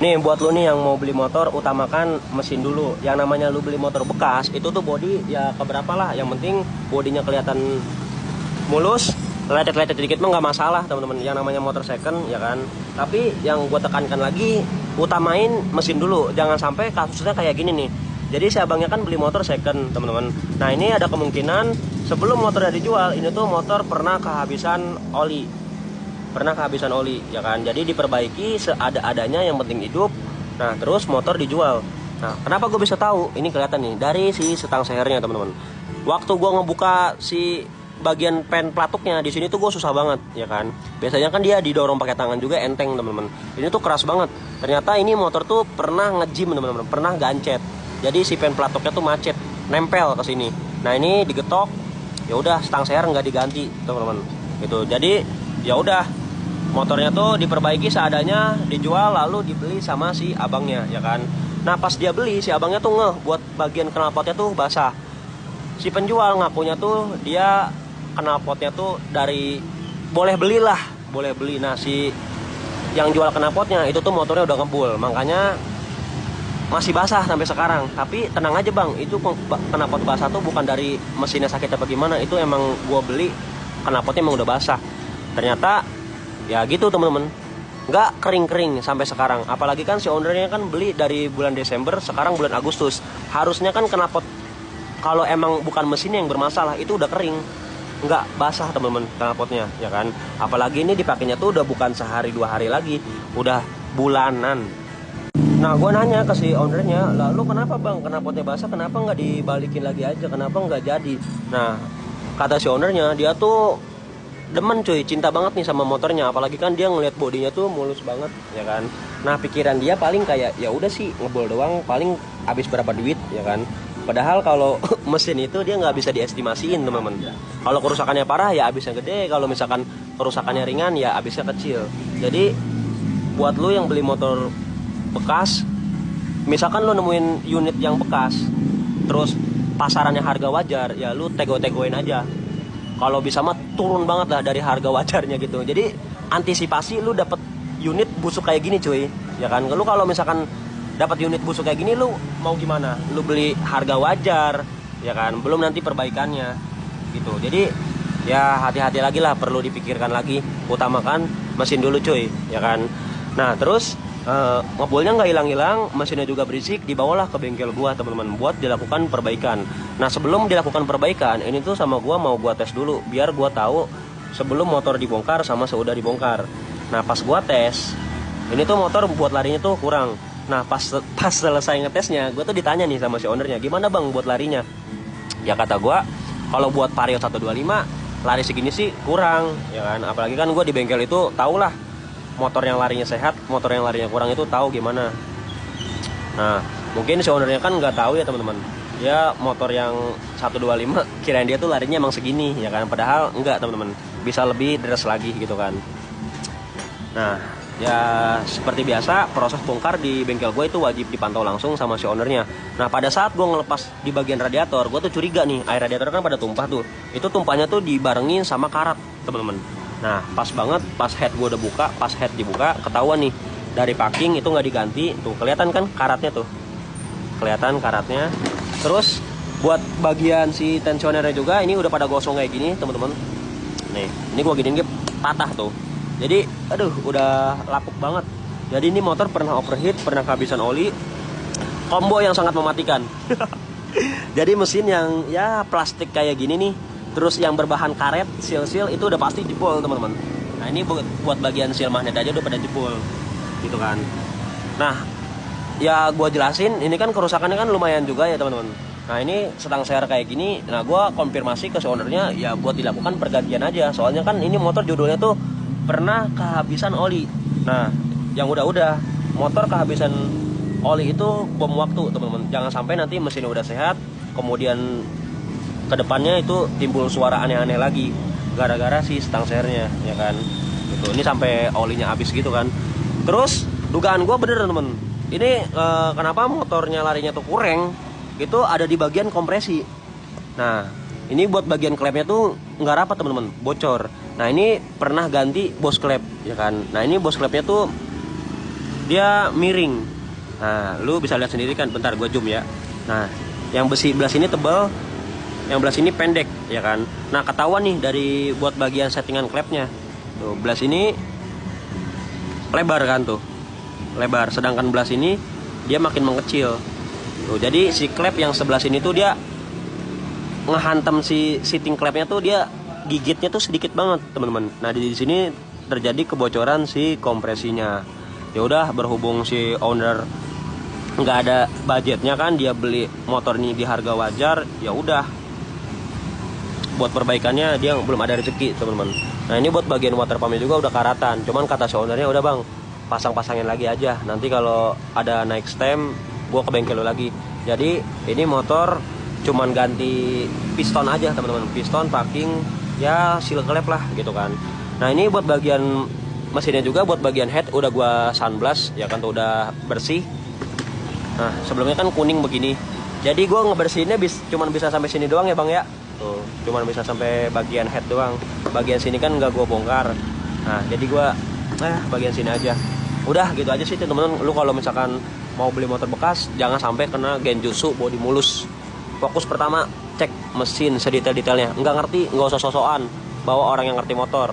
Nih buat lu nih yang mau beli motor, utamakan mesin dulu. Yang namanya lu beli motor bekas itu tuh body ya keberapa lah, yang penting bodinya kelihatan mulus, lecet-lecet dikit mah nggak masalah teman-teman. Yang namanya motor second ya kan. Tapi yang gue tekankan lagi, utamain mesin dulu. Jangan sampai kasusnya kayak gini nih. Jadi si abangnya kan beli motor second teman-teman. Nah ini ada kemungkinan sebelum motornya dijual, ini tuh motor pernah kehabisan oli. Ya kan. Jadi diperbaiki seada-adanya, yang penting hidup. Nah terus motor dijual. Nah kenapa gue bisa tahu? Ini kelihatan nih dari si setang sehernya teman-teman. Waktu gue ngebuka si bagian pen pelatuknya di sini tuh gue susah banget ya kan. Biasanya kan dia didorong pakai tangan juga enteng teman-teman. Ini tuh keras banget. Ternyata ini motor tuh pernah nge-gym teman-teman, pernah gancet. Jadi si pen pelatuknya tuh macet, nempel ke sini. Nah ini digetok, ya udah setang seher nggak diganti teman-teman. Gitu. Jadi ya udah, motornya tuh diperbaiki seadanya, dijual lalu dibeli sama si abangnya ya kan. Nah pas dia beli, si abangnya tuh ngeh buat bagian knalpotnya tuh basah. Si penjual ngakunya tuh dia knalpotnya tuh dari boleh beli. Nah si yang jual knalpotnya itu tuh motornya udah ngebul, makanya masih basah sampai sekarang. Tapi tenang aja bang, itu knalpot basah tuh bukan dari mesinnya sakit apa gimana, itu emang gua beli knalpotnya emang udah basah. Ternyata ya gitu teman-teman, nggak kering-kering sampai sekarang. Apalagi kan si ownernya kan beli dari bulan Desember, sekarang bulan Agustus. Harusnya kan knalpot kalau emang bukan mesinnya yang bermasalah itu udah kering, nggak basah teman-teman knalpotnya ya kan. Apalagi ini dipakainya tuh udah bukan sehari 2 hari lagi, udah bulanan. Nah gue nanya ke si ownernya, lalu kenapa bang knalpotnya basah, kenapa nggak dibalikin lagi aja, kenapa nggak jadi? Nah kata si ownernya, dia tuh demen cuy, cinta banget nih sama motornya. Apalagi kan dia ngeliat bodinya tuh mulus banget ya kan. Nah pikiran dia paling kayak ya udah sih ngebol doang, paling habis berapa duit ya kan. Padahal kalau mesin itu dia nggak bisa diestimasiin teman-teman. Kalau kerusakannya parah ya habisnya gede, kalau misalkan kerusakannya ringan ya habisnya kecil. Jadi buat lu yang beli motor bekas, misalkan lu nemuin unit yang bekas terus pasarannya harga wajar, ya lu tego-tegoin aja. Kalau bisa mah turun banget lah dari harga wajarnya gitu. Jadi antisipasi lu dapet unit busuk kayak gini cuy ya kan. Lu kalau misalkan dapat unit busuk kayak gini, lu mau gimana? Lu beli harga wajar ya kan, belum nanti perbaikannya gitu. Jadi ya hati-hati lagi lah, perlu dipikirkan lagi. Utamakan mesin dulu cuy ya kan. Nah terus ngebolnya nggak hilang-hilang, mesinnya juga berisik, dibawalah ke bengkel gua teman-teman buat dilakukan perbaikan. Nah sebelum dilakukan perbaikan ini tuh sama gua mau gua tes dulu biar gua tahu sebelum motor dibongkar sama seudah dibongkar. Nah pas gua tes ini tuh motor buat larinya tuh kurang. Nah pas selesai ngetesnya, gua tuh ditanya nih sama si ownernya, gimana bang buat larinya? Ya kata gua kalau buat Vario 125 lari segini sih kurang ya kan. Apalagi kan gua di bengkel itu tau lah, motor yang larinya sehat, motor yang larinya kurang itu tahu gimana. Nah mungkin si ownernya kan nggak tahu ya teman-teman, dia motor yang 125 kirain dia tuh larinya emang segini ya kan, padahal enggak teman-teman, bisa lebih deres lagi gitu kan. Nah ya seperti biasa, proses bongkar di bengkel gue itu wajib dipantau langsung sama si ownernya. Nah pada saat gue ngelepas di bagian radiator, gue tuh curiga nih, air radiator kan pada tumpah tuh, itu tumpahnya tuh dibarengin sama karat teman-teman. Nah pas banget pas head gue udah buka, pas head dibuka ketahuan nih dari packing itu nggak diganti. Tuh kelihatan kan karatnya tuh, kelihatan karatnya. Terus buat bagian si tensionernya juga ini udah pada gosong kayak gini teman-teman. Nih ini gue giniin patah tuh, jadi aduh udah lapuk banget. Jadi ini motor pernah overheat, pernah kehabisan oli, combo yang sangat mematikan. Jadi mesin yang ya plastik kayak gini nih, terus yang berbahan karet, seal itu udah pasti jebol teman-teman. Nah ini buat bagian seal magnet aja udah pada jebol gitu kan. Nah ya gue jelasin, ini kan kerusakannya kan lumayan juga ya teman-teman. Nah ini setang seher kayak gini, nah gue konfirmasi ke si ownernya ya buat dilakukan pergantian aja. Soalnya kan ini motor judulnya tuh pernah kehabisan oli. Nah yang udah motor kehabisan oli itu bom waktu teman-teman. Jangan sampai nanti mesinnya udah sehat, kemudian kedepannya itu timbul suara aneh-aneh lagi gara-gara si setang sehernya ya kan gitu. Ini sampai olinya habis gitu kan. Terus dugaan gue bener temen, ini kenapa motornya larinya tuh kurang, itu ada di bagian kompresi. Nah ini buat bagian klepnya tuh nggak rapat teman-teman, bocor. Nah ini pernah ganti bos klep ya kan. Nah ini bos klepnya tuh dia miring. Nah, lu bisa lihat sendiri kan, bentar gue zoom ya. Nah, yang besi belah sini tebal, yang belah sini pendek, ya kan. Nah, ketahuan nih dari buat bagian settingan klepnya. Tuh, belah sini lebar kan tuh. Lebar, sedangkan belah sini dia makin mengecil. Tuh, jadi si klep yang sebelah sini tuh dia ngehantam si seating klepnya tuh, dia gigitnya tuh sedikit banget, teman-teman. Nah, di sini terjadi kebocoran si kompresinya. Ya udah, berhubung si owner nggak ada budgetnya kan, dia beli motor ini di harga wajar, ya udah buat perbaikannya dia belum ada rezeki, teman-teman. Nah, ini buat bagian water pumpnya juga udah karatan, cuman kata si ownernya udah bang, pasang-pasangin lagi aja, nanti kalau ada naik stem gua ke bengkel lo lagi. Jadi ini motor cuman ganti piston aja, teman-teman, piston, packing, ya seal klep lah gitu kan. Nah, ini buat bagian mesinnya juga, buat bagian head udah gua sunblast ya kan, tuh udah bersih. Nah, sebelumnya kan kuning begini. Jadi gue ngebersihinnya cuman bisa sampai sini doang ya bang ya. Tuh, cuman bisa sampai bagian head doang. Bagian sini kan nggak gue bongkar. Nah, jadi gue bagian sini aja. Udah gitu aja sih teman-teman. Lu kalau misalkan mau beli motor bekas, jangan sampai kena genjutsu bodi mulus. Fokus pertama cek mesin sedetail-detailnya. Nggak ngerti, nggak usah sosokan. Bawa orang yang ngerti motor.